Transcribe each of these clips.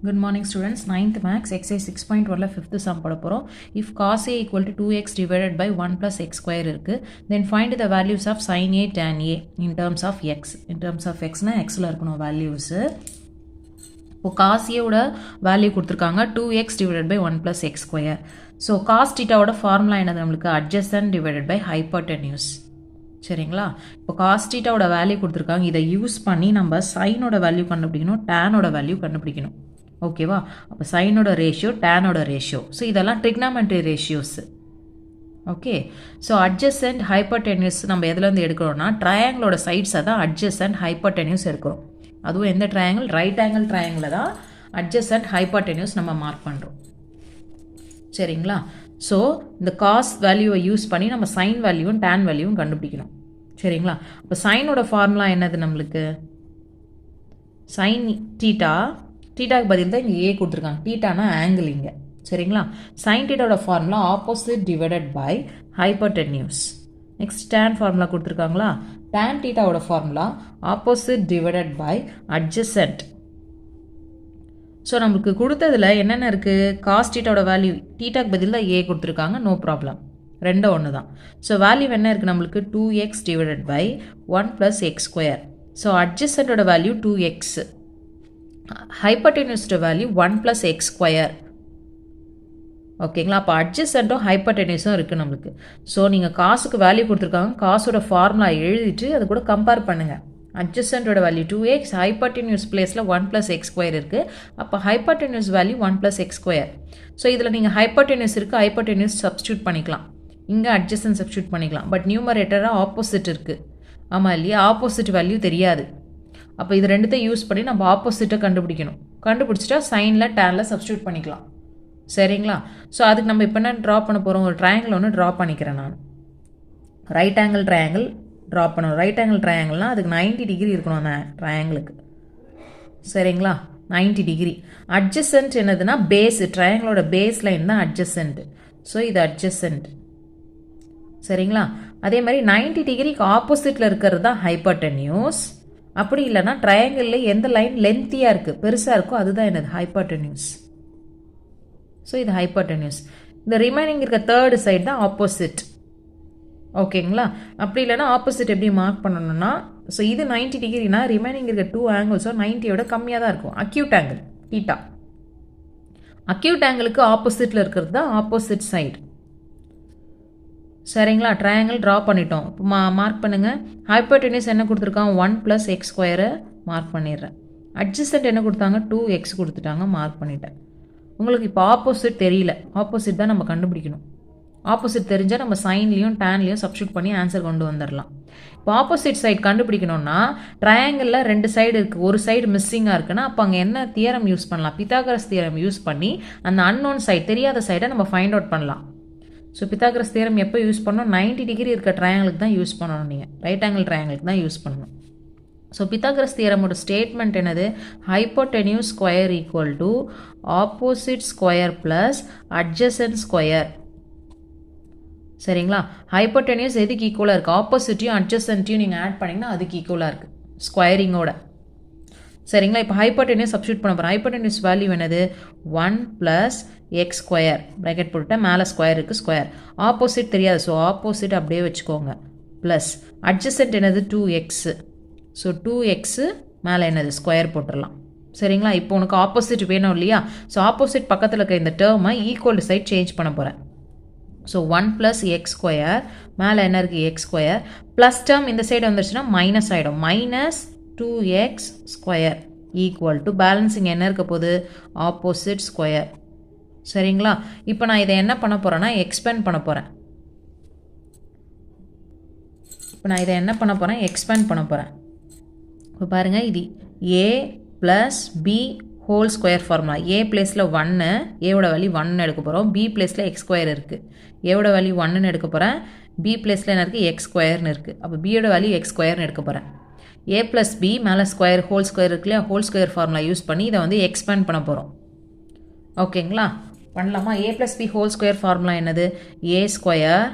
Good morning students. 9th max exercise 6.1 5th sum போட போறோம். If cos A equal to 2x divided by 1 plus x square இருக்கு, then find the values of sin A tan A in terms of x. In terms of x னா xல இருக்கணும் values. இப்போ cos A ஓட value கொடுத்திருக்காங்க 2x divided by 1 plus x square. So cos theta ஓட formula என்னது நம்மளுக்கு adjacent divided by hypotenuse. சரிங்களா? இப்போ cos theta ஓட வேல்யூ கொடுத்திருக்காங்க. இதை யூஸ் பண்ணி நம்ம sin ஓட வேல்யூ கண்டுபிடிக்கணும், tan ஓட வேல்யூ கண்டுபிடிக்கணும். ஓகேவா? அப்போ sin ஓட ரேஷியோ, tan ஓட ரேஷியோ. ஸோ இதெல்லாம் trigonometry ratios. Okay. So adjacent hypotenuse நம்ம எதுலேருந்து எடுக்கிறோம்னா ட்ரையாங்கிளோட சைட்ஸை தான் adjacent hypotenuse எடுக்கிறோம். அதுவும் எந்த ட்ரையாங்கிள்? ரைட் ஆங்கிள் ட்ரையாங்கிளில் தான் adjacent hypotenuse நம்ம மார்க் பண்ணுறோம். சரிங்களா? ஸோ இந்த காஸ் வேல்யூவை யூஸ் பண்ணி நம்ம சைன் வேல்யூவும் டேன் வேல்யூவும் கண்டுபிடிக்கணும். சரிங்களா? அப்போ சைனோட ஃபார்முலா என்னது நம்மளுக்கு? சைன் டீட்டா, டீட்டாக்கு பதில் தான் இங்கே ஏ கொடுத்துருக்காங்க. டீட்டானா ஆங்கிள் இங்கே. சரிங்களா? சைன் டீட்டாவோட formula opposite divided by hypotenuse. Next tan formula கொடுத்துருக்காங்களா? டேன் டீட்டாவோட formula opposite divided by adjacent. So நம்மளுக்கு கொடுத்ததில் என்னென்ன இருக்குது? காஸ் டீட்டாவோட வேல்யூ டீட்டாக்கு பதில் தான் ஏ கொடுத்துருக்காங்க. நோ ப்ராப்ளம், ரெண்டும் ஒன்று தான். ஸோ வேல்யூ என்ன இருக்குது நம்மளுக்கு? 2x divided by 1 plus X square. So அட்ஜசன்டோட வேல்யூ 2x, ஹைப்போடென்யூஸோட வேல்யூ 1 ப்ளஸ் எக்ஸ் ஸ்கொயர். ஓகேங்களா? அப்போ அட்ஜசன்ட்டும் ஹைப்போடென்யூஸும் இருக்குது நம்மளுக்கு. ஸோ நீங்கள் காசுக்கு வேல்யூ கொடுத்துருக்காங்க, காசோட ஃபார்முலா எழுதிட்டு அது கூட கம்பேர் பண்ணுங்கள். அட்ஜசன்டோட வேல்யூ 2x, ஹைப்போடென்யூஸ் பிளேஸில் 1 ப்ளஸ் எக்ஸ் ஸ்கொயர் இருக்குது. அப்போ hypotenuse value 1 plus X square. So இதில் நீங்கள் ஹைப்போடென்யூஸ் இருக்குது, ஹைப்போடென்யூஸ் சப்ஸ்டியூட் பண்ணிக்கலாம், இங்கே அட்ஜசன்ட் சப்ஸ்டியூட் பண்ணிக்கலாம். பட் நியூமரேட்டராக ஆப்போசிட் இருக்குது. ஆமாம் இல்லையா? ஆப்போசிட் வேல்யூ தெரியாது. அப்போ இது ரெண்டுத்தையும் யூஸ் பண்ணி நம்ம ஆப்போசிட்டை கண்டுபிடிக்கணும். கண்டுபிடிச்சிட்டா சைனில் டேனில் சப்ஸ்டியூட் பண்ணிக்கலாம். சரிங்களா? ஸோ அதுக்கு நம்ம இப்போ என்ன ட்ரா பண்ண போகிறோம்? ஒரு ட்ரையாங்கிள் ஒன்று ட்ரா பண்ணிக்கிறேன் நான். ரைட் ஆங்கிள் ட்ரையாங்கிள் ட்ரா பண்ணணும். ரைட் ஆங்கிள் ட்ரையாங்கிள்னால் அதுக்கு 90 டிகிரி இருக்கணும் அந்த ட்ரையாங்கிளுக்கு. சரிங்களா? 90 டிகிரி. அட்ஜசன்ட் என்னதுன்னா பேஸ், ட்ரையாங்கிளோட பேஸ் லைன் தான் அட்ஜசன்ட். ஸோ இது அட்ஜசன்ட். சரிங்களா? அதே மாதிரி 90 டிகிரிக்கு ஆப்போசிட்டில் இருக்கிறது தான் ஹைப்போடென்யூஸ். அப்படி இல்லைன்னா ட்ரையாங்கிளில் எந்த லைன் லென்த்தியாக இருக்குது, பெருசாக இருக்கோ அதுதான் என்னது? ஹைப்போடென்யூஸ். ஸோ இது ஹைப்போடென்யூஸ். இந்த ரிமைனிங் இருக்க தேர்டு சைடு தான் ஆப்போசிட். ஓகேங்களா? அப்படி இல்லைனா ஆப்போசிட் எப்படி மார்க் பண்ணணும்னா, ஸோ இது 90 டிகிரினா ரிமைனிங் இருக்க 2 ஆங்கிள்ஸும் 90யோட கம்மியாக தான் இருக்கும். Acute angle theta. அக்யூட் ஆங்கிளுக்கு ஆப்போசிட்டில் இருக்கிறது தான் ஆப்போசிட் சைடு. சரிங்களா? ட்ரையாங்கிள் ட்ரா பண்ணிட்டோம். இப்போ மார்க் பண்ணுங்கள். ஹைப்போடென்யூஸ் என்ன கொடுத்துருக்காங்க? 1 ப்ளஸ் எக்ஸ் ஸ்கொயரை மார்க் பண்ணிடுறேன். அட்ஜசன்ட் என்ன கொடுத்தாங்க? 2x கொடுத்துட்டாங்க, மார்க் பண்ணிட்டேன். உங்களுக்கு இப்போ ஆப்போசிட் தெரியல, ஆப்போசிட் தான் நம்ம கண்டுபிடிக்கணும். ஆப்போசிட் தெரிஞ்சால் நம்ம சைன்லேயும் டேன்லேயும் சப்ஸ்டியூட் பண்ணி ஆன்சர் கொண்டு வந்துடலாம். இப்போ ஆப்போசிட் சைடு கண்டுபிடிக்கணும்னா ட்ரையாங்கிளில் 2 சைடு இருக்குது, ஒரு சைடு மிஸ்ஸிங்காக இருக்குன்னா அப்போ அங்கே என்ன தியரம் யூஸ் பண்ணலாம்? பித்தாகரஸ் தியரம் யூஸ் பண்ணி அந்த அன்னோன் சைடு, தெரியாத சைடை நம்ம ஃபைண்ட் அவுட் பண்ணலாம். ஸோ பித்தாகரஸ் தியரம் எப்போ யூஸ் பண்ணணும்? 90 டிகிரி இருக்க ட்ரையாங்கிளுக்கு தான் யூஸ் பண்ணணும். நீங்கள் ரைட் ஆங்கிள் ட்ரையாங்கிளுக்கு தான் யூஸ் பண்ணணும். ஸோ பித்தாகரஸ் தியரமோட ஸ்டேட்மெண்ட் என்னது? Hypotenuse square equal to opposite square plus adjacent square. சரிங்களா? ஹைப்போடென்யூஸ் எதுக்கு ஈக்குவலாக இருக்குது? ஆப்போசிட்டையும் அட்ஜசன்ட்டையும் நீங்கள் ஆட் பண்ணிங்கன்னா அதுக்கு ஈக்குவலாக இருக்குது ஸ்கொயரிங்கோட. சரிங்களா? இப்போ ஹைப்போடென்யூஸ் சப்ஸ்டியூட் பண்ண போகிறோம். ஹைப்போடென்யூஸ் வேல்யூ என்னது? 1 ப்ளஸ் எக்ஸ் ஸ்கொயர். ப்ராக்கெட் போட்டுவிட்டேன், மேலே ஸ்கொயர் இருக்குது, ஸ்கொயர். ஆப்போசிட் தெரியாது, ஸோ ஆப்போசிட் அப்படியே வச்சுக்கோங்க. ப்ளஸ் அட்ஜசன்ட் என்னது? 2x. ஸோ 2x மேலே என்னது? ஸ்கொயர் போட்டுடலாம். சரிங்களா? இப்போ உனக்கு ஆப்போசிட் வேணும் இல்லையா? ஸோ ஆப்போசிட் பக்கத்தில் இருக்க இந்த டேர்மை ஈக்குவல் சைட் சேஞ்ச் பண்ண போகிறேன். ஸோ 1 ப்ளஸ் எக்ஸ் ஸ்கொயர், மேலே என்ன இருக்குது? X square. ப்ளஸ் டேர்ம் இந்த சைடு வந்துருச்சுன்னா மைனஸ் ஆகிடும். Minus 2x square equal to balancing என்ன இருக்க போகுது? Opposite square. சரிங்களா? இப்போ நான் இதை என்ன பண்ண போகிறேன்னா எக்ஸ்பேண்ட் பண்ண போகிறேன். எக்ஸ்பேண்ட் பண்ண போகிறேன். இப்போ பாருங்கள், இது a plus b whole square formula. a பிளேஸில் 1, ஏவோட வேல்யூ 1 எடுக்க போகிறோம். b பிளேஸில் எக்ஸ் ஸ்கொயர் இருக்குது, ஏவோட வேல்யூ 1 எடுக்க போகிறேன். b பிளேஸில் என்ன இருக்குது? எக்ஸ் ஸ்கொயர்னு இருக்குது. அப்போ bயோட வேல்யூ எக்ஸ் ஸ்கொயர்னு எடுக்க போகிறேன். a ப்ளஸ் b மேலே ஸ்கொயர் ஹோல் ஸ்கொயர் இருக்கு இல்லையா? ஹோல் ஸ்கொயர் ஃபார்முலா யூஸ் பண்ணி இதை வந்து எக்ஸ்பேண்ட் பண்ண போகிறோம். ஓகேங்களா? பண்ணலாமா? a plus b whole square formula என்னது? a square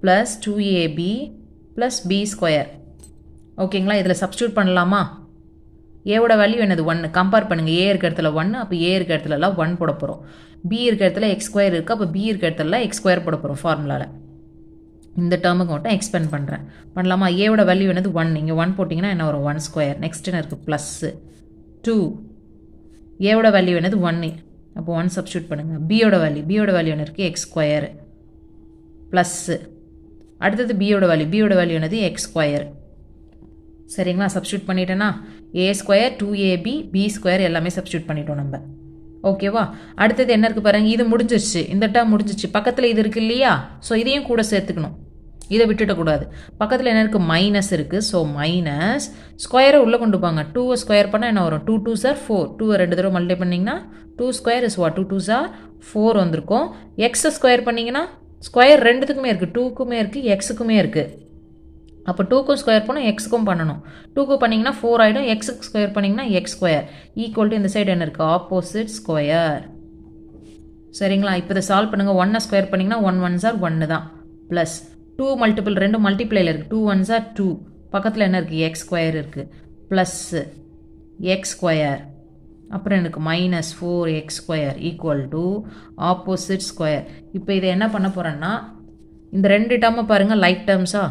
plus 2ab plus b square. ஓகேங்களா? இதில் சப்ஸ்டியூட் பண்ணலாமா? ஏவோட வேல்யூ என்னது 1. கம்பேர் பண்ணுங்கள், ஏ இருக்க இடத்துல 1, அப்போ ஏ இருக்க இடத்துலலாம் 1 போட போகிறோம். பி இருக்க இடத்துல எக்ஸ் ஸ்கொயர் இருக்குது, அப்போ பி இருக்க இடத்துல எக்ஸ் ஸ்கொயர் போட போகிறோம் ஃபார்முலாவில். இந்த டேர்முக்கு மட்டும் எக்ஸ்பெண்ட் பண்ணுறேன். பண்ணலாமா? ஏவோட வேல்யூ என்னது 1, இங்கே 1 போட்டிங்கன்னா என்ன வரும்? 1 ஸ்கொயர். நெக்ஸ்ட் என்ன இருக்குது? +2. ஏவோட வேல்யூ என்னது 1, அப்போ 1 சப்ஸ்டியூட் பண்ணுங்கள். பியோட வேல்யூ என்ன இருக்குது? எக்ஸ் ஸ்கொயர் ப்ளஸ் அடுத்தது பியோட வேல்யூ என்னது? X square. சரிங்களா? சப்ஸ்டியூட் பண்ணிட்டேன்னா ஏ ஸ்கொயர் 2ab பி ஸ்கொயர் எல்லாமே சப்ஸ்டியூட் பண்ணிட்டோம் நம்ம. ஓகேவா? அடுத்தது என்ன இருக்குது பாருங்கள், இது முடிஞ்சிச்சு, இந்த டேர்ம் முடிஞ்சிச்சு. பக்கத்தில் இது இருக்குது இல்லையா? ஸோ இதையும் கூட சேர்த்துக்கணும், இதை விட்டுட்டக்கூடாது. பக்கத்தில் என்ன இருக்குது? மைனஸ் இருக்குது. ஸோ மைனஸ் ஸ்கொயரை உள்ளே கொண்டு போங்க. 2 ஸ்கொயர் பண்ணால் என்ன வரும்? 2 2s are 4. 2 2 தடவை மல்டிப்ளை பண்ணிங்கன்னா 2 square is what? 2 2s are 4 வந்திருக்கும். எக்ஸ் ஸ்கொயர் பண்ணிங்கன்னா ஸ்கொயர் ரெண்டுத்துக்குமே இருக்குது, 2க்குமே இருக்குது, எக்ஸுக்குமே இருக்குது. அப்போ 2க்கும் ஸ்கொயர் பண்ணணும், எக்ஸுக்கும் பண்ணணும். 2க்கு பண்ணிங்கன்னா 4 ஆகிடும், எக்ஸுக்கு ஸ்கொயர் பண்ணிங்கன்னா எக்ஸ் ஸ்கொயர் ஈக்குவல் டு இந்த சைடு என்ன இருக்குது? Opposite square. சரிங்களா? இப்போ இதை சால்வ் பண்ணுங்கள். 1 ஸ்கொயர் பண்ணிங்கன்னா 1 1s are 1 தான். ப்ளஸ் 2 மல்டிபிள் 2 மல்டிப்ளையில் இருக்குது, 2 1s are 2. பக்கத்தில் என்ன இருக்குது? எக்ஸ் ஸ்கொயர் இருக்குது. ப்ளஸ் எக்ஸ் ஸ்கொயர், அப்புறம் எனக்கு minus 4x square equal to opposite square. இப்போ இதை என்ன பண்ண போகிறேன்னா, இந்த 2 டேர்மை பாருங்கள் லைக் டேர்ம்ஸா?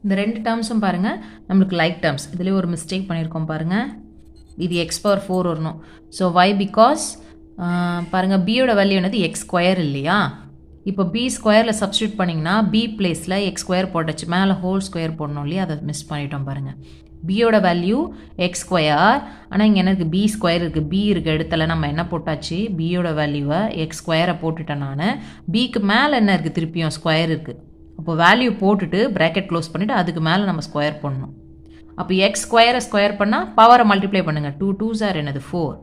இந்த 2 டேர்ம்ஸும் பாருங்கள் நம்மளுக்கு லைக் டேர்ம்ஸ். இதுலேயே ஒரு மிஸ்டேக் பண்ணியிருக்கோம் பாருங்கள், இது x⁴ வரணும். ஸோ y பிகாஸ் பாருங்கள் பியோட வேல்யூ என்னது? எக்ஸ் ஸ்கொயர் இல்லையா? இப்போ பி ஸ்கொயரில் சப்ஸ்டியூட் பண்ணிங்கன்னா பி பிளேஸில் எக்ஸ் ஸ்கொயர் போட்டாச்சு, மேலே ஹோல் ஸ்கொயர் போடணும் இல்லையா? அதை மிஸ் பண்ணிட்டோம் பாருங்கள். பியோட வேல்யூ எக்ஸ் ஸ்கொயர், ஆனால் இங்கே என்ன இருக்குது? பி ஸ்கொயர் இருக்குது. பி இருக்க இடத்துல நம்ம என்ன போட்டாச்சு? பியோட வேல்யூவை எக்ஸ் ஸ்கொயரை போட்டுட்டேன் நான். பிக்கு மேலே என்ன இருக்குது? திருப்பியும் ஸ்கொயர் இருக்குது. அப்போ வேல்யூ போட்டுட்டு ப்ராக்கெட் க்ளோஸ் பண்ணிவிட்டு அதுக்கு மேலே நம்ம ஸ்கொயர் பண்ணணும். அப்போ எக்ஸ் ஸ்கொயர் பண்ணால் பவரை மல்டிப்ளை பண்ணுங்கள். 2 2s are என்னது? 4.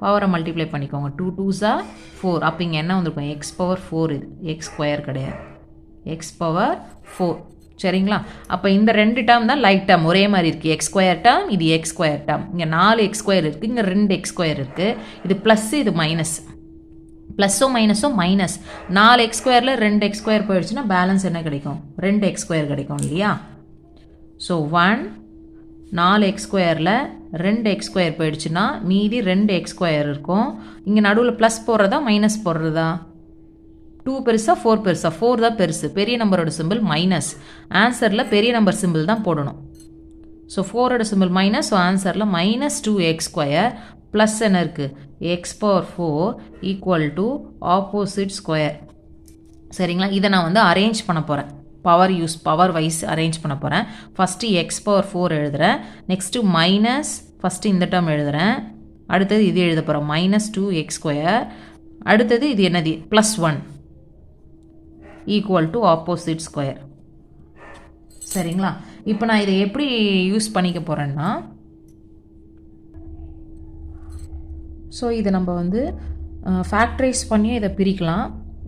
பவரை மல்டிப்ளை பண்ணிக்கோங்க. 2 2s are 4. அப்போ இங்கே என்ன வந்திருக்கும்? x⁴ இது, எக்ஸ் ஸ்கொயர் கிடையாது, x⁴. சரிங்களா? அப்போ இந்த 2 டேர்ம் தான் லைக் டேர்ம், ஒரே மாதிரி இருக்குது. எக்ஸ் ஸ்கொயர் டேர்ம், இது எக்ஸ் ஸ்கொயர் டேர்ம். இங்கே 4 எக்ஸ் ஸ்கொயர் இருக்குது, இங்கே 2 எக்ஸ் ஸ்கொயர் இருக்குது. இது ப்ளஸ், இது மைனஸ். ப்ளஸ்ஸும் மைனஸும் மைனஸ். 4 எக்ஸ் ஸ்கொயரில் 2 எக்ஸ் ஸ்கொயர் போயிடுச்சுன்னா பேலன்ஸ் என்ன கிடைக்கும்? 2 எக்ஸ் ஸ்கொயர் கிடைக்கும் இல்லையா? ஸோ 4 எக்ஸ் ஸ்கொயரில் 2 எக்ஸ் ஸ்கொயர் போயிடுச்சுன்னா மீதி 2 எக்ஸ் ஸ்கொயர் இருக்கும். இங்கே நடுவில் ப்ளஸ் போடுறதா மைனஸ் போடுறதா? 2 பெருசா 4 பெருசா? 4 தான் பெருசு. பெரிய நம்பரோட சிம்பிள் மைனஸ். ஆன்சரில் பெரிய நம்பர் சிம்பிள் தான் போடணும். ஸோ 4ஓட சிம்பிள் மைனஸ். ஸோ ஆன்சரில் -2x ஸ்கொயர் ப்ளஸ் என்ன இருக்குது? x⁴ equal to opposite square. சரிங்களா? இதை நான் வந்து அரேஞ்ச் பண்ண போகிறேன், பவர் வைஸ் அரேஞ்ச் பண்ண போகிறேன். ஃபஸ்ட்டு x⁴ எழுதுகிறேன், நெக்ஸ்ட்டு மைனஸ் ஃபஸ்ட்டு இந்த டேர்ம் எழுதுகிறேன், அடுத்தது இது எழுத போகிறோம் -2x ஸ்கொயர், அடுத்தது இது என்னது? +1 ஈக்குவல் டு ஆப்போசிட் ஸ்கொயர். சரிங்களா? இப்போ நான் இதை எப்படி யூஸ் பண்ணிக்க போகிறேன்னா, ஸோ இதை நம்ம வந்து ஃபேக்டரைஸ் பண்ணி இதை பிரிக்கலாம்,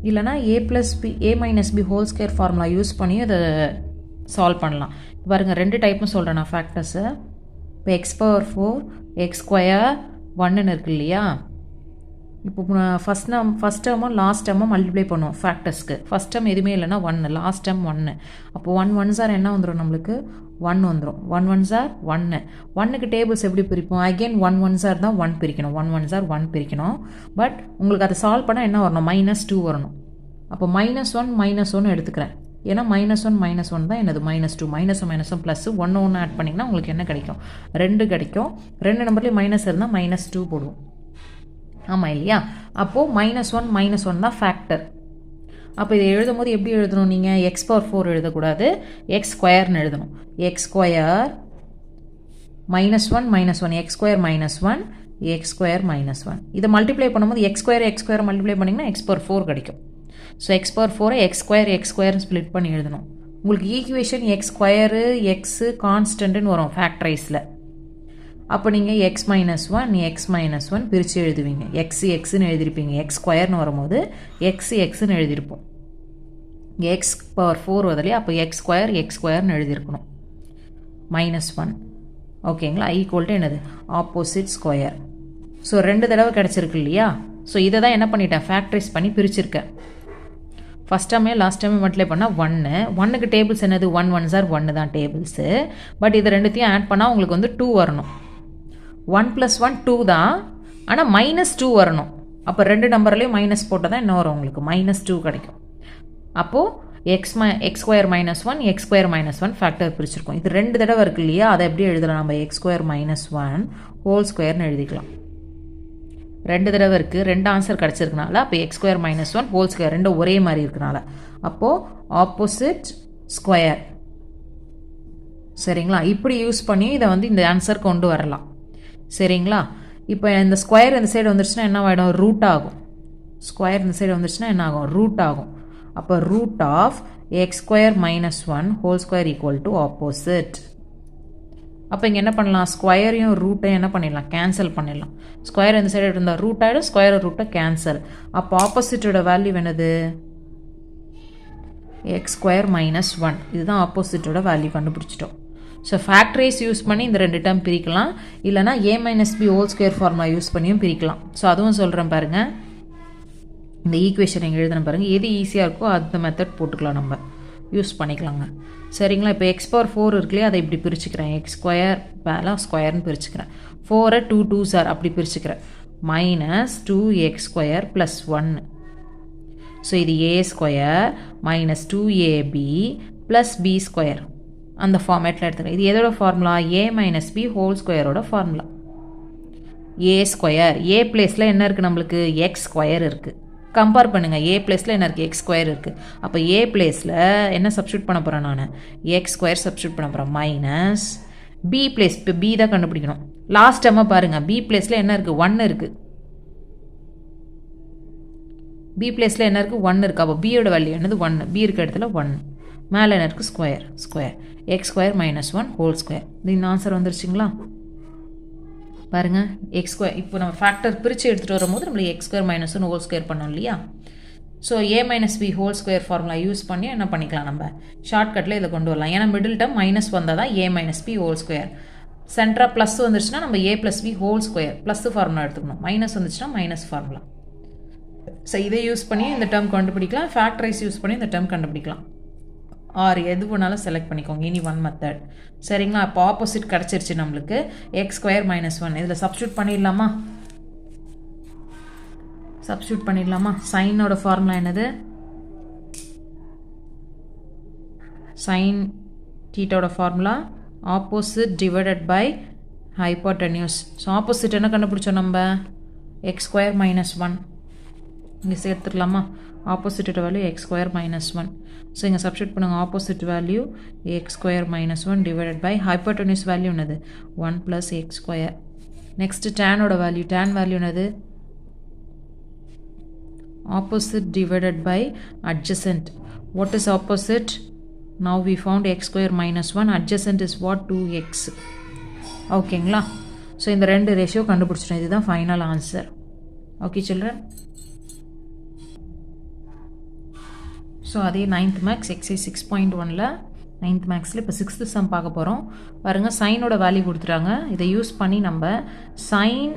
இல்லைனா a+b whole square formula use பண்ணி அதை சால்வ் பண்ணலாம். பாருங்கள் 2 டைப்பும் சொல்கிறேன் நான் ஃபேக்டர்ஸை. இப்போ x⁴ எக்ஸ் ஸ்கொயர் 1ன்னு இருக்கு இல்லையா? இப்போ ஃபஸ்ட் டேர்மும் லாஸ்ட் டேர்மும் மல்டிப்ளை பண்ணுவோம் ஃபேக்டர்ஸ்க்கு. ஃபஸ்ட் டேர்ம் எதுவுமே இல்லைன்னா 1, லாஸ்ட் டேர்ம் 1. அப்போ 1 1s are என்ன வந்துடும்? நம்மளுக்கு 1 வந்துடும். 1 1s are 1. 1க்கு டேபிள்ஸ் எப்படி பிரிப்போம்? அகெயின் 1 1s are தான் 1 பிரிக்கணும், 1 1s are 1 பிரிக்கணும். பட் உங்களுக்கு அதை சால்வ் பண்ணால் என்ன வரணும்? -2 வரணும். அப்போ -1 -1 எடுத்துக்கிறேன், ஏன்னா -1 தான் என்னது? -2. -1 ப்ளஸ் 1 ஆட் பண்ணிங்கன்னா உங்களுக்கு என்ன கிடைக்கும்? 2 கிடைக்கும். 2 நம்பர்லேயும் மைனஸ் இருந்தால் -2 போடுவோம். ஆமாம் இல்லையா? அப்போது -1 தான் ஃபேக்டர். அப்போ இதை எழுதும் போது எப்படி எழுதணும்? நீங்கள் x⁴ எழுதக்கூடாது, எக்ஸ் ஸ்கொயர்னு எழுதணும். X square -1 X square -1 X square -1. இதை மல்டிப்ளை பண்ணும்போது எக்ஸ் ஸ்கொயர் மல்டிப்ளை பண்ணிங்கன்னா x⁴ கிடைக்கும். So x⁴ X square split பண்ணி எழுதணும். உங்களுக்கு ஈக்குவேஷன் எக்ஸ் ஸ்கொயரு எக்ஸு கான்ஸ்டன்ட்னு வரும் ஃபேக்டரைஸில். அப்போ நீங்கள் x-1 பிரித்து எழுதுவீங்க. எக்ஸ்ன்னு எழுதியிருப்பீங்க, எக்ஸ் ஸ்கொயர்னு வரும்போது எக்ஸ்ன்னு எழுதியிருப்போம். x⁴ வருதுலையே, அப்போ எக்ஸ் ஸ்கொயர்னு எழுதியிருக்கணும். -1 ஓகேங்களா? ஈக்குவல் டு என்னது? Opposite square. ஸோ 2 தடவை கிடச்சிருக்கு இல்லையா? ஸோ இதை தான் என்ன பண்ணிட்டேன்? ஃபேக்டரைஸ் பண்ணி பிரிச்சிருக்கேன். ஃபஸ்ட் டைமே லாஸ்ட் டைமே மல்டிப்ளை பண்ணால் 1 1க்கு டேபிள்ஸ் என்னது 1 1s are 1 தான் டேபிள்ஸு. பட் இது ரெண்டுத்தையும் ஆட் பண்ணால் உங்களுக்கு வந்து 2 வரணும். 1 + 1 2 தான், ஆனால் -2 வரணும். அப்போ ரெண்டு நம்பர்லேயும் மைனஸ் போட்டால் தான் என்ன வரும் உங்களுக்கு -2 கிடைக்கும். அப்போது x² - 1 x² - 1 ஃபேக்டர் பிரிச்சிருக்கோம். இது ரெண்டு தடவை இருக்கு இல்லையா, அதை எப்படி எழுதலாம் நம்ம x² - 1 ஹோல் ஸ்கொயர்னு எழுதிக்கலாம். ரெண்டு தடவை இருக்குது, ரெண்டு ஆன்சர் கிடச்சிருக்கனால அப்போ x² - 1 ஹோல் ஸ்கொயர் ரெண்டும் ஒரே மாதிரி இருக்கனால அப்போது ஆப்போசிட் ஸ்கொயர். சரிங்களா, இப்படி யூஸ் பண்ணி இதை வந்து இந்த ஆன்சர் கொண்டு வரலாம். சரிங்களா, இப்போ இந்த ஸ்கொயர் இந்த சைடு வந்துருச்சுன்னா என்ன ஆகிடும், ரூட் ஆகும். ஸ்கொயர் இந்த சைடு வந்துருச்சுன்னா என்ன ஆகும், ரூட் ஆகும். அப்போ root of x² - 1 whole square equal to opposite. அப்போ இங்கே என்ன பண்ணலாம், ஸ்கொயரையும் ரூட்டையும் என்ன பண்ணிடலாம், கேன்சல் பண்ணிடலாம். ஸ்கொயர் இந்த சைடு இருந்தால் ரூட் ஆகிடும், ஸ்கொயர் ரூட்டை கேன்சல். அப்போ ஆப்போசிட்டோட வேல்யூ என்னது, x² - 1. இதுதான் ஆப்போசிட்டோட வேல்யூ கண்டுபிடிச்சிட்டோம். ஸோ ஃபேக்டரைஸ் யூஸ் பண்ணி இந்த ரெண்டு டேர்ம் பிரிக்கலாம், இல்லைனா a - b whole square formula use பண்ணியும் பிரிக்கலாம். ஸோ அதுவும் சொல்கிறேன் பாருங்கள், இந்த ஈக்குவேஷன் எங்கே எழுதுன பாருங்கள், எது ஈஸியாக இருக்கோ அந்த மெத்தட் போட்டுக்கலாம், நம்ம யூஸ் பண்ணிக்கலாங்க. சரிங்களா, இப்போ x⁴ இருக்குல்லையே, அதை இப்படி பிரிச்சுக்கிறேன். x² மேலே ஸ்கொயர்னு பிரிச்சுக்கிறேன். 4 2 2s are அப்படி பிரிச்சுக்கிறேன். -2x² + 1. ஸோ இது a² - 2ab + b². அந்த ஃபார்மேட்டில் எடுத்துக்கிறேன். இது எதோட ஃபார்முலா, a - b ஹோல் ஸ்கொயரோட ஃபார்முலா. a², a பிளேஸில் என்ன இருக்குது நம்மளுக்கு, x² இருக்குது. கம்பேர் பண்ணுங்கள், a பிளேஸில் என்ன இருக்குது, x² இருக்குது. அப்போ a பிளேஸில் என்ன சப்ஸ்டியூட் பண்ண போகிறேன், நான் x² சப்ஸ்டியூட் பண்ண போகிறேன். மைனஸ் b பிளேஸ், இப்போ b தான் கண்டுபிடிக்கணும். லாஸ்ட் டைமாக பாருங்கள், b பிளேஸில் என்ன இருக்குது, 1 இருக்குது. b பிளேஸில் என்ன இருக்குது, 1 இருக்குது. அப்போ b யோட வேல்யூ என்னது, 1. b இருக்க இடத்துல 1. மேலே என்ன இருக்குது, ஸ்கொயர். x² - 1 whole square. இந்த ஆன்சர் வந்துருச்சுங்களா பாருங்கள். x², இப்போ நம்ம ஃபேக்டர் பிரித்து எடுத்துகிட்டு வரும்போது நம்மளுக்கு x² - 1 ஹோல் ஸ்கொயர் பண்ணோம் இல்லையா. So a - b whole square formula use பண்ணி என்ன பண்ணிக்கலாம், நம்ம ஷார்ட்கட்டில் இதை கொண்டு வரலாம். ஏன்னா மிடில் டேர்ம் மைனஸ் வந்தால் தான் a - b ஹோல் ஸ்கொயர். சென்டராக ப்ளஸ் வந்துருச்சுன்னா நம்ம a + b whole square plus formula எடுத்துக்கணும். மைனஸ் வந்துச்சுன்னா மைனஸ் ஃபார்முலா. ஸோ இதை யூஸ் பண்ணி இந்த டேர்ம் கண்டுபிடிக்கலாம், ஃபேக்டரைஸ் யூஸ் பண்ணி இந்த டேர்ம் கண்டுபிடிக்கலாம். ஆர் எது வேணாலும் செலக்ட் பண்ணிக்கோங்க, எனி ஒன் மெத்தட். சரிங்களா, இப்போ ஆப்போசிட் கிடச்சிருச்சு நம்மளுக்கு, x² - 1. இதில் சப்ஸ்டியூட் பண்ணிடலாமா, சைனோட ஃபார்முலா என்னது, சைன் தீட்டாவோட formula opposite divided by hypotenuse. So opposite என்ன கண்டுபிடிச்சோம் நம்ம, x² - 1. இங்கே சேர்த்துக்கலாமா, ஆப்போசிட்டோட வேல்யூ x² - 1. ஸோ இங்கே சப்ஸ்டியூட் பண்ணுங்கள், opposite value x² - 1 divided by hypotenuse value என்னது, 1 + x². நெக்ஸ்ட்டு டேனோட வேல்யூ, டேன் வேல்யூ என்னது, opposite divided by adjacent. What is opposite? Now we found x² - 1. Adjacent is what, 2x. ஓகேங்களா, so இந்த ரெண்டு ratio கண்டுபிடிச்சிட்டோம். இதுதான் final answer. Okay children. So அதே 9th maths exercise 6.1ல் 9th மேக்ஸில் இப்போ 6th சம் பார்க்க போகிறோம். பாருங்கள், சைனோட வேல்யூ கொடுத்துட்டாங்க. இதை யூஸ் பண்ணி நம்ம sine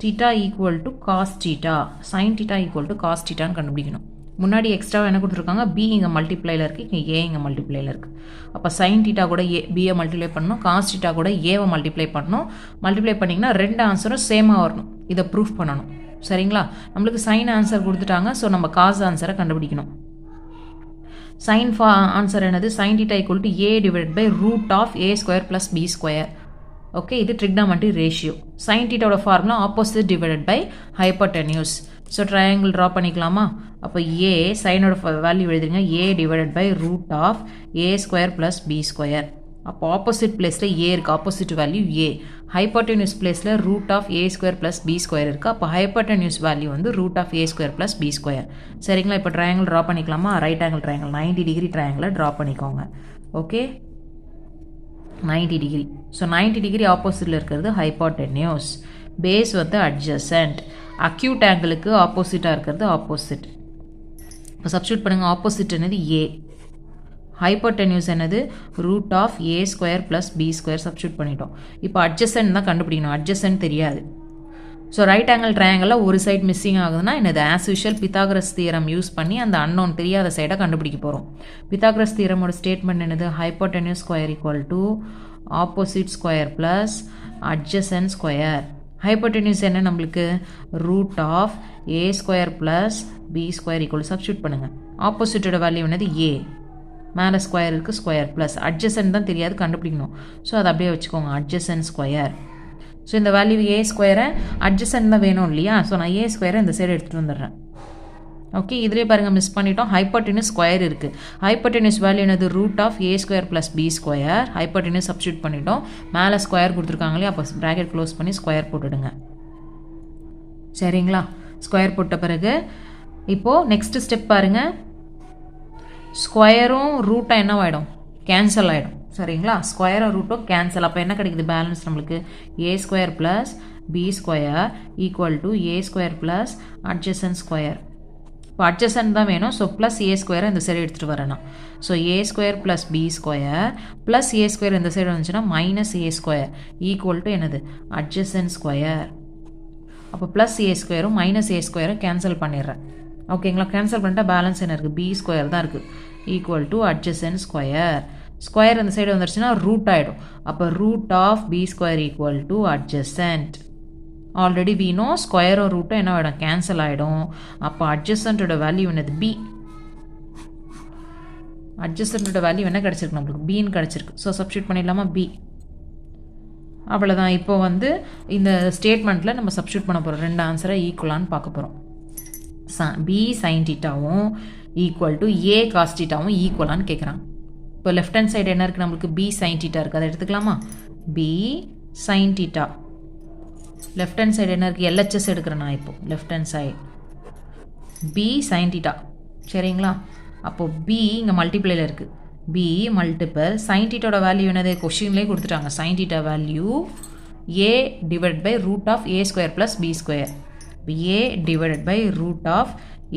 theta equal to cos theta, sine theta equal to cos தீட்டான்னு கண்டுபிடிக்கணும். முன்னாடி எக்ஸ்ட்ராவாக என்ன கொடுத்துருக்காங்க, b இங்கே மல்டிப்ளையில் இருக்குது, இங்கே a இங்கே மல்டிப்ளையில் இருக்குது. அப்போ சைன் தீட்டா கூட b-யை மல்டிப்ளை பண்ணணும், காஸ் தீட்டா கூட a-வை மல்டிப்ளை பண்ணணும். மல்டிப்ளை பண்ணிங்கன்னா ரெண்டு ஆன்சரும் சேமாக வரணும். இதை ப்ரூஃப் பண்ணணும். சரிங்களா, நம்மளுக்கு சைன் ஆன்சர் கொடுத்துட்டாங்க. ஸோ நம்ம காஸ் ஆன்சரை கண்டுபிடிக்கணும். சைன் ஆன்சர் என்னது, sine theta equal to a divide by √a² + b². Okay, இது ட்ரிக்னாமெட்ரி ரேஷியோ. சைன் தீட்டாவோட formula opposite divided by hypotenuse. So triangle draw பண்ணிக்கலாமா. அப்போ a சைனோட வேல்யூ எழுதுங்க, a divided by √a² + b². அப்போ ஆப்போசிட் பிளேஸில் a இருக்குது, ஆப்போசிட் வேல்யூ a. ஹைப்போட்டென்யூஸ் பிளேஸில் √a² + b² இருக்குது. அப்போ ஹைப்போட்டென்யூஸ் வேல்யூ வந்து √a² + b². சரிங்களா, இப்போ ட்ரையாங்கிள் ட்ரா பண்ணிக்கலாமா. ரைட் ஆங்கிள் ட்ரையாங்கிள் 90 டிகிரி ட்ரையாங்கிளை ட்ரா பண்ணிக்கோங்க. Okay, 90 degree. ஸோ 90 டிகிரி ஆப்போசிட்டில் இருக்கிறது ஹைப்போட்டென்யூஸ், பேஸ் வந்து அட்ஜசன்ட், அக்யூட் ஆங்கிளுக்கு ஆப்போசிட்டாக இருக்கிறது ஆப்போசிட். இப்போ சப்ஸ்டியூட் பண்ணுங்கள், ஆப்போசிட் என்னது a, ஹைப்போட்டென்யூஸ் என்னது √a² + b² சப்ஸ்டியூட் பண்ணிட்டோம். இப்போ அட்ஜசன்ட் தான் கண்டுபிடிக்கணும், அட்ஜசன்ட் தெரியாது. ஸோ ரைட் ஆங்கிள் ட்ரையாங்கிளில் ஒரு சைடு மிஸ்ஸிங் ஆகுதுன்னா என்னது as usual Pythagoras theorem use பண்ணி அந்த அன்னோன் தெரியாத சைடை கண்டுபிடிக்க போகிறோம். பித்தாகரஸ் தியரமோட ஸ்டேட்மெண்ட் என்னது? Hypotenuse square equal to opposite square plus adjacent square. Hypotenuse என்ன நம்மளுக்கு? Root of a square plus B square equal substitute பண்ணுங்கள். ஆப்போசிட்டோட வேல்யூ என்னது? ஏ. மேலே ஸ்கொயர் இருக்குது, ஸ்கொயர் ப்ளஸ் அட்ஜசன்ட் தான் தெரியாது கண்டுபிடிக்கணும். ஸோ அதை அப்படியே வச்சுக்கோங்க, அட்ஜசன்ட் ஸ்கொயர். ஸோ இந்த வேல்யூ ஏ ஸ்கொயரை அட்ஜசன்ட் தான் வேணும் இல்லையா? ஸோ நான் ஏ ஸ்கொயரை இந்த சைடு எடுத்துகிட்டு வந்துடுறேன். ஓகே, இதிலே பாருங்கள் மிஸ் பண்ணிட்டோம். ஹைப்போடென்யூஸ் ஸ்கொயர் இருக்குது. ஹைப்போடென்யூஸ் வேல்யூ என்னது? Root of a square plus B square. Hypotenuse substitute பண்ணிட்டோம். மேலே ஸ்கொயர் கொடுத்துருக்காங்களே, அப்போ ப்ராக்கெட் க்ளோஸ் பண்ணி ஸ்கொயர் போட்டுடுங்க. சரிங்களா? ஸ்கொயர் போட்ட பிறகு இப்போது நெக்ஸ்ட் ஸ்டெப் பாருங்கள். ஸ்கொயரும் ரூட்டாக என்னவாயிடும்? கேன்சல் ஆகிடும். சரிங்களா? ஸ்கொயரும் ரூட்டும் கேன்சல். அப்போ என்ன கிடைக்குது? பேலன்ஸ் நம்மளுக்கு A square plus B square equal to A square plus adjacent square. இப்போ அட்ஜசன்ட் தான் வேணும். ஸோ ப்ளஸ் ஏ ஸ்கொயரை இந்த சைடு எடுத்துகிட்டு வரணும். So A square plus B square plus A square இந்த சைடு வந்துச்சுன்னா minus A square equal to என்னது? Adjacent square. அப்போ ப்ளஸ் ஏ ஸ்கொயரும் மைனஸ் ஏ ஸ்கொயரும் கேன்சல் பண்ணிடுறேன். ஓகேங்களா? கேன்சல் பண்ணிட்டா பேலன்ஸ் என்ன இருக்குது? பி ஸ்கொயர் தான் இருக்குது. Equal to adjacent square. Square இந்த சைடு வந்துருச்சுன்னா ரூட் ஆகிடும். அப்போ root of B square equal to adjacent. Already we know ஸ்கொயரும் ரூட்டும் என்ன ஆகிடும்? கேன்சல் ஆகிடும். அப்போ அட்ஜசன்ட்டோட வேல்யூ என்னது? பி. அட்ஜசன்ட்டோட வேல்யூ என்ன கிடச்சிருக்கு நம்மளுக்கு? பின்னு கிடச்சிருக்கு. ஸோ சப்ஸ்டியூட் பண்ணிடலாமா? பி. அவ்வளோதான். இப்போ வந்து இந்த ஸ்டேட்மெண்ட்டில் நம்ம சப்ஸ்டியூட் பண்ண போகிறோம். ரெண்டு ஆன்சரை ஈக்குவலான்னு பார்க்க போகிறோம். பி சைன் டீட்டாவும் ஈக்குவல் டு ஏ காஸ் டீட்டாவும் ஈக்குவலான்னு கேட்குறாங்க. இப்போ லெஃப்ட் ஹேண்ட் சைடு என்ன இருக்குது நம்மளுக்கு? பி சைன் டீட்டா இருக்குது. அதை எடுத்துக்கலாமா? B sine theta. Left hand side என்ன இருக்குது? எல்ஹெச்எஸ் எடுக்கிறேன் நான். இப்போது left hand side b sine theta. சரிங்களா? அப்போது பி இங்கே மல்டிப்ளையில் இருக்குது. பி மல்டிபிள் சைன் டீட்டோட வேல்யூ என்னது? கொஷின்லேயே கொடுத்துட்டாங்க. Sine theta value a divide by root of a square plus B square. a divided by root of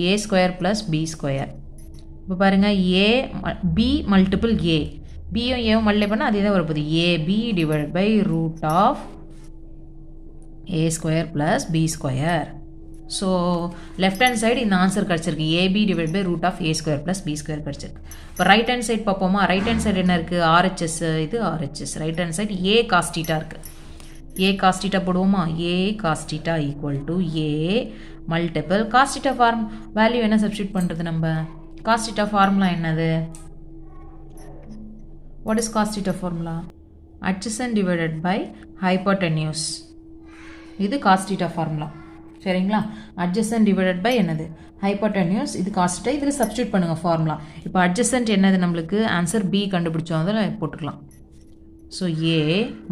a square plus b square. இப்போ பாருங்கள், a b multiple a, bயும் a multiply பண்ணால் அதே தான் வரப்போகுது. ab divided by root of a square plus b square. So left hand side இந்த answer கிடச்சிருக்கு. ab divided by root of a square plus b square கிடச்சிருக்கு. இப்போ right hand side பார்ப்போமா? Right hand side என்ன இருக்குது? RHS. இது RHS. Right hand side a cos theta இருக்குது. a cos theta போடுவோமா? a cos theta equal to a multiple cos theta form value என்ன substitute பண்ணுறது நம்ம? cos theta ஃபார்முலா என்னது? what is cos theta formula? adjacent divided by hypotenuse. இது cos theta formula. சரிங்களா? adjacent divided by என்னது? hypotenuse. இது cos theta. இதில் substitute பண்ணுங்கள் ஃபார்முலா. இப்போ adjacent என்னது நம்மளுக்கு? ஆன்சர் b கண்டுபிடிச்சோம். அதில் போட்டுக்கலாம். ஸோ ஏ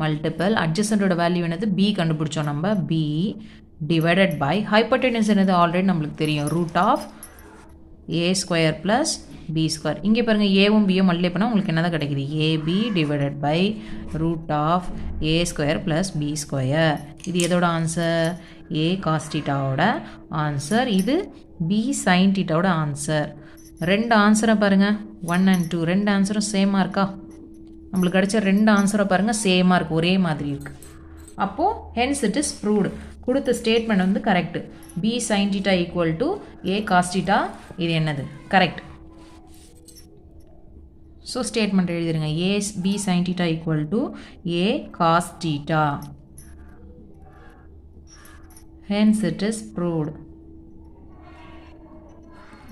மல்டிபிள் அட்ஜசன்ட்டோட வேல்யூ என்னது? பி கண்டுபிடிச்சோம் நம்ம. பி டிவைடட் பை ஹைப்போடென்யூஸ் என்னது? ஆல்ரெடி நம்மளுக்கு தெரியும். Root of a square plus B square. இங்கே பாருங்கள், ஏவும் பியும் மல்டிப்ளை பண்ணால் உங்களுக்கு என்ன தான் கிடைக்குது? Ab divided by root of a square plus B square. இது எதோட ஆன்சர்? ஏ காஸ் டீட்டாவோட ஆன்சர். இது பி சைன் டீட்டாவோட ஆன்சர். ரெண்டு ஆன்சரை பாருங்கள், 1 and 2 ரெண்டு ஆன்சரும் சேமாக இருக்கா? நம்மளுக்கு கிடைச்ச ரெண்டு ஆன்சரை பாருங்கள், சேமாக இருக்குது, ஒரே மாதிரி இருக்குது. அப்போது ஹென்ஸ் இட் இஸ் ப்ரூவ்டு. கொடுத்த ஸ்டேட்மெண்ட் வந்து correct. B sine theta equal to A cos theta. இது என்னது? கரெக்ட். ஸோ ஸ்டேட்மெண்ட் எழுதிருங்க. A B sine theta equal to A cos theta. Hence it is proved.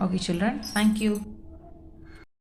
Okay children, thank you.